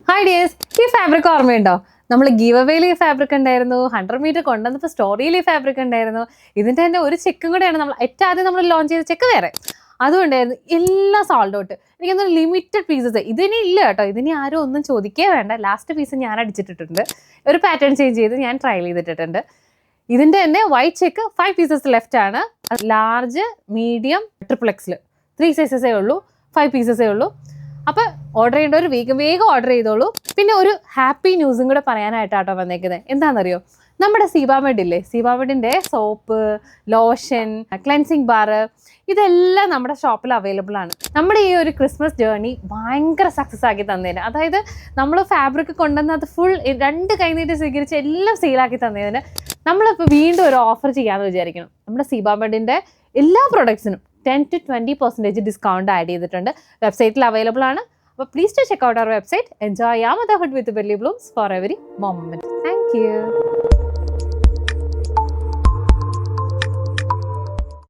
Hi dears, ഈ fabric ഓർമ്മയുണ്ടോ? നമ്മൾ ഗീവ് അവേയിൽ ഈ ഫാബ്രിക് ഉണ്ടായിരുന്നു, 100 മീറ്റർ കൊണ്ടുവന്നപ്പോൾ സ്റ്റോറിയിൽ ഈ ഫാബ്രിക് ഉണ്ടായിരുന്നു. ഇതിൻ്റെ തന്നെ ഒരു ചെക്കും കൂടെയാണ് നമ്മൾ ഏറ്റവും ആദ്യം നമ്മൾ ലോഞ്ച് ചെയ്ത ചെക്ക് വേറെ അതുകൊണ്ടായിരുന്നു. എല്ലാം സോൾഡ് ഔട്ട്. എനിക്കൊന്ന് ലിമിറ്റഡ് പീസസ് ഇതിനി ഇല്ല കേട്ടോ. ഇതിനി ആരും ഒന്നും ചോദിക്കേ വേണ്ട. ലാസ്റ്റ് പീസ് ഞാൻ അടിച്ചിട്ടിട്ടുണ്ട്. ഒരു പാറ്റേൺ ചേഞ്ച് ചെയ്ത് ഞാൻ ട്രയൽ ചെയ്തിട്ടുണ്ട്. ഇതിൻ്റെ തന്നെ വൈറ്റ് ചെക്ക് 5 പീസസ് ലെഫ്റ്റ് ആണ്. ലാർജ്, മീഡിയം, XXL 3 സൈസസേ ഉള്ളൂ, 5 പീസസേ ഉള്ളൂ. അപ്പോൾ ഓർഡർ ചെയ്യേണ്ട ഒരു വേഗം ഓർഡർ ചെയ്തോളൂ. പിന്നെ ഒരു ഹാപ്പി ന്യൂസും കൂടെ പറയാനായിട്ടാട്ടോ വന്നേക്കുന്നത്. എന്താണെന്നറിയോ? നമ്മുടെ സീബാമെഡ് ഇല്ലേ, സീബാമെഡിൻ്റെ സോപ്പ്, ലോഷൻ, ക്ലെൻസിങ് ബാർ ഇതെല്ലാം നമ്മുടെ ഷോപ്പിൽ അവൈലബിൾ ആണ്. നമ്മുടെ ഈ ഒരു ക്രിസ്മസ് ജേർണി ഭയങ്കര സക്സസ് ആക്കി തന്നതിന്, അതായത് നമ്മൾ ഫാബ്രിക് കൊണ്ടുവന്ന് അത് ഫുൾ 2 കൈ നീട്ടി സ്വീകരിച്ച് എല്ലാം സെയിലാക്കി തന്നതിന് നമ്മളിപ്പോൾ വീണ്ടും ഒരു ഓഫർ ചെയ്യാമെന്ന് വിചാരിക്കണം. നമ്മുടെ സീബാമെഡിൻ്റെ എല്ലാ പ്രൊഡക്ട്സിനും 10 to 20% ഡിസ്കൗണ്ട് ആഡ് ചെയ്തിട്ടുണ്ട്. വെബ്സൈറ്റിൽ അവൈലബിൾ ആണ്. അപ്പോൾ please to check out our website. Enjoy your motherhood with Belly Blooms for every moment. Thank U.